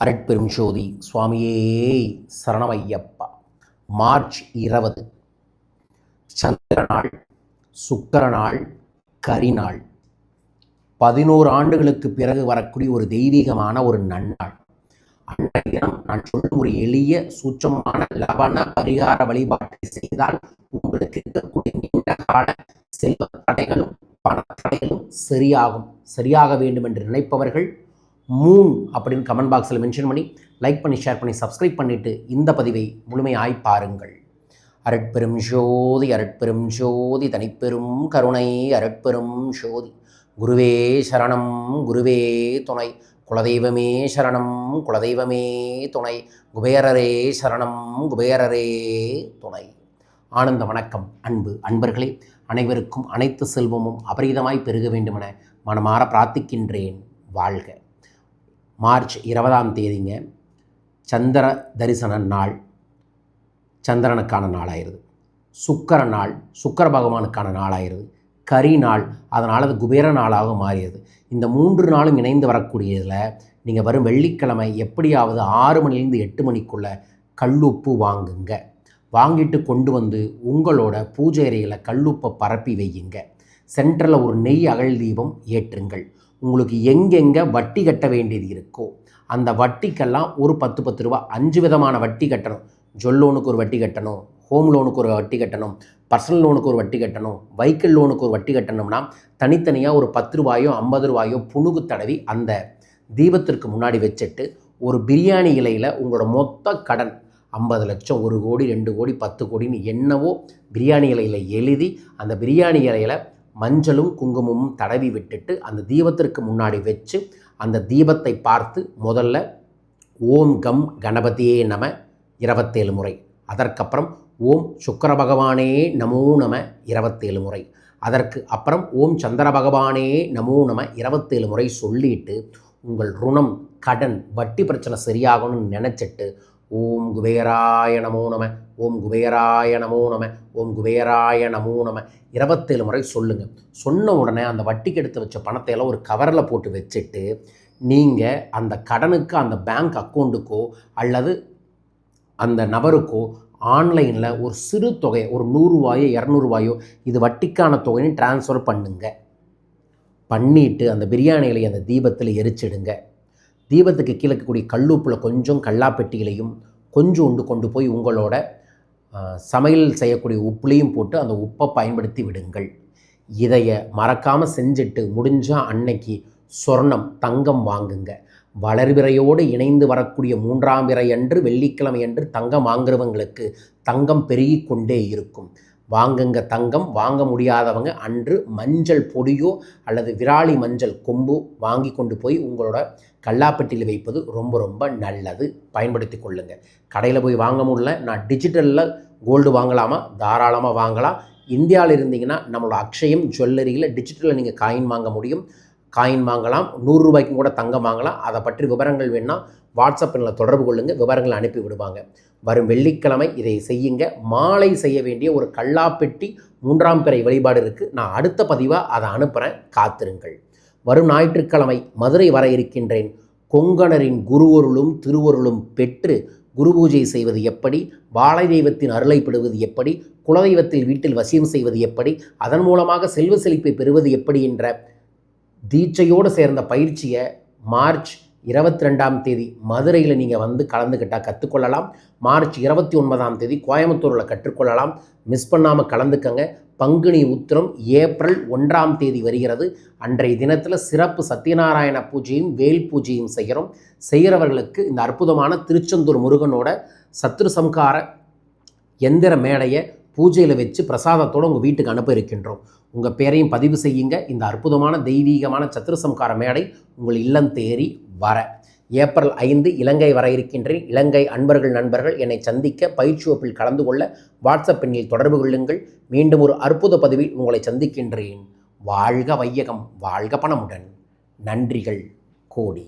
அரட்பெரும் ஜோதி சுவாமியே சரணமையப்பா. மார்ச் 20 சந்திரநாள், சுக்கிரநாள், கரிநாள். 11 ஆண்டுகளுக்கு பிறகு வரக்கூடிய ஒரு தெய்வீகமான ஒரு நன்னாள். அன்றைய தினம் நான் சொல்லும் ஒரு எளிய சூட்சமான லவண பரிகார வழிபாட்டை செய்தால் உங்களுக்கு இருக்கக்கூடிய நீண்ட கால செல்வ தடைகளும் பண தடைகளும் சரியாக வேண்டும் என்று நினைப்பவர்கள் அப்படின்னு கமெண்ட் பாக்ஸில் மென்ஷன் பண்ணி லைக் பண்ணி ஷேர் பண்ணி சப்ஸ்கிரைப் பண்ணிவிட்டு இந்த பதிவை முழுமையாய் பாருங்கள். அரட்பெரும் ஜோதி தனிப்பெரும் கருணை அரட்பெரும் ஜோதி. குருவே சரணம், குருவே துணை, குலதெய்வமே சரணம், குலதெய்வமே துணை, குபேரரே சரணம், குபேரரே துணை. ஆனந்த வணக்கம். அன்பர்களே, அனைவருக்கும் அனைத்து செல்வமும் அபரிதமாய் பெருக வேண்டுமென மனமாற பிரார்த்திக்கின்றேன். வாழ்க. மார்ச் 20 சந்திர தரிசன நாள், சந்திரனுக்கான நாளாயிருது. சுக்கிர நாள், சுக்கிர பகவானுக்கான நாளாயிருது. கரி நாள், அதனால் அது குபேர நாளாக மாறியது. இந்த 3 நாளும் இணைந்து வரக்கூடியதில் நீங்கள் வரும் வெள்ளிக்கிழமை எப்படியாவது 6 மணிலேருந்து 8 மணிக்குள்ளே கல்லுப்பு வாங்குங்க. வாங்கிட்டு கொண்டு வந்து உங்களோட பூஜை அறையில் கல்லுப்பை பரப்பி வையுங்க. சென்டரில் ஒரு நெய் அகல் தீபம் ஏற்றுங்கள். உங்களுக்கு எங்கெங்கே வட்டி கட்ட வேண்டியது இருக்கோ அந்த வட்டிக்கெல்லாம் ஒரு 10 ரூபா 5 விதமான வட்டி கட்டணும். ஜொல் லோனுக்கு ஒரு வட்டி கட்டணும், ஹோம் லோனுக்கு ஒரு வட்டி கட்டணும், பர்சனல் லோனுக்கு ஒரு வட்டி கட்டணும், வெஹிக்கிள் லோனுக்கு ஒரு வட்டி கட்டணும்னா தனித்தனியாக ஒரு 10 ரூபாயோ 50 ரூபாயோ புணுகு தடவி அந்த தீபத்திற்கு முன்னாடி வச்சுட்டு ஒரு பிரியாணி இலையில் உங்களோட மொத்த கடன் 50 லட்சம், 1 கோடி, 2 கோடி, 10 கோடின்னு என்னவோ பிரியாணி இலையில் எழுதி அந்த பிரியாணி இலையில் மஞ்சளும் குங்குமமும் தடவி விட்டுட்டு அந்த தீபத்திற்கு முன்னாடி வச்சு அந்த தீபத்தை பார்த்து முதல்ல ஓம் கம் கணபதியே நம 27 முறை, அதற்கப்புறம் ஓம் சுக்கிர பகவானே நமோ நம 27 முறை, அதற்கு அப்புறம் ஓம் சந்திர பகவானே நமோ நம 27 முறை சொல்லிட்டு உங்கள் ருணம், கடன், வட்டி பிரச்சனை சரியாகணும்னு நினச்சிட்டு ஓம் குபேராய நமோ நம, ஓம் குபேராய நமோ நம, ஓம் குபேராய நமோ நம 27 முறை சொல்லுங்கள். சொன்ன உடனே அந்த வட்டிக்கு எடுத்து வச்ச பணத்தை எல்லாம் ஒரு கவரில் போட்டு வச்சுட்டு நீங்கள் அந்த கடனுக்கு அந்த பேங்க் அக்கௌண்ட்டுக்கோ அல்லது அந்த நபருக்கோ ஆன்லைனில் ஒரு சிறு தொகை, ஒரு 100 ரூபாயோ 200 ரூபாயோ இது வட்டிக்கான தொகைன்னு ட்ரான்ஸ்ஃபர் பண்ணிவிட்டு அந்த பிரியாணிகளை அந்த தீபத்தில் எரிச்சிடுங்க. தீபத்துக்கு கீழே இருக்கக்கூடிய கல்லுப்பில் கொஞ்சம் கல்லாப்பெட்டிகளையும் கொஞ்சோண்டு கொண்டு போய் உங்களோட சமையல் செய்யக்கூடிய உப்புலையும் போட்டு அந்த உப்பை பயன்படுத்தி விடுங்கள். இதையை மறக்காமல் செஞ்சுட்டு முடிஞ்சால் அன்னைக்கு சொர்ணம், தங்கம் வாங்குங்க. வளர்பிறையோடு இணைந்து வரக்கூடிய 3ஆம் பிறை அன்று வெள்ளிக்கிழமை அன்று தங்கம் வாங்குறவங்களுக்கு தங்கம் பெருகி கொண்டே இருக்கும். வாங்குங்க தங்கம். வாங்க முடியாதவங்க அன்று மஞ்சள் பொடியோ அல்லது விராலி மஞ்சள் கொம்பு வாங்கி கொண்டு போய் உங்களோட கல்லாப்பெட்டியில் வைப்பது ரொம்ப ரொம்ப நல்லது. பயன்படுத்தி கொள்ளுங்கள். கடையில் போய் வாங்க முடியல, நான் டிஜிட்டலில் கோல்டு வாங்கலாமா? தாராளமாக வாங்கலாம். இந்தியாவில் இருந்தீங்கன்னா நம்மளோட அக்ஷயம் ஜுவல்லரியில் டிஜிட்டலில் நீங்கள் காயின் வாங்க முடியும். காயின் வாங்கலாம். 100 ரூபாய்க்கும் கூட தங்கம் வாங்கலாம். அதை பற்றி விவரங்கள் வேணால் வாட்ஸ்அப்பில் தொடர்பு கொள்ளுங்கள், விவரங்கள் அனுப்பி விடுவாங்க. வரும் வெள்ளிக்கிழமை இதை செய்யுங்க. மாலை செய்ய வேண்டிய ஒரு கல்லாப்பெட்டி 3ஆம் பிறை வழிபாடு இருக்குது. நான் அடுத்த பதிவாக அதை அனுப்புகிறேன், காத்திருங்கள். வரும் ஞாயிற்றுக்கிழமை மதுரை வர இருக்கின்றேன். கொங்கணரின் குருவருளும் திருவருளும் பெற்று குரு பூஜை செய்வது எப்படி, வாழை தெய்வத்தின் அருளை பெறுவது எப்படி, குலதெய்வத்தில் வீட்டில் வசியம் செய்வது எப்படி, அதன் மூலமாக செல்வ செழிப்பை பெறுவது எப்படி என்ற தீட்சையோடு சேர்ந்த பயிற்சியை மார்ச் 22 மதுரையில் நீங்கள் வந்து கலந்துக்கிட்டால் கற்றுக்கொள்ளலாம். மார்ச் 29 கோயம்புத்தூரில் கற்றுக்கொள்ளலாம். மிஸ் பண்ணாமல் கலந்துக்கங்க. பங்குனி உத்திரம் ஏப்ரல் 1 வருகிறது. அன்றைய தினத்தில் சிறப்பு சத்யநாராயண பூஜையும் வேல் பூஜையும் செய்கிறவர்களுக்கு இந்த அற்புதமான திருச்செந்தூர் முருகனோட சத்ரு சம்கார எந்திர மேடையை பூஜையில் வச்சு பிரசாதத்தோடு உங்கள் வீட்டுக்கு அனுப்ப இருக்கின்றோம். உங்கள் பேரையும் பதிவு செய்யுங்க. இந்த அற்புதமான தெய்வீகமான சத்ருசம்கார மேடை உங்கள் இல்லம் தேறி வர ஏப்ரல் 5 இலங்கை வர இருக்கின்றேன். இலங்கை நண்பர்கள் என்னை சந்திக்க பயிற்சி வகுப்பில் கலந்து கொள்ள வாட்ஸ்அப் எண்ணில் தொடர்பு கொள்ளுங்கள். மீண்டும் ஒரு அற்புத பதிவில் உங்களை சந்திக்கின்றேன். வாழ்க வையகம், வாழ்க பணமுடன். நன்றிகள் கோடி.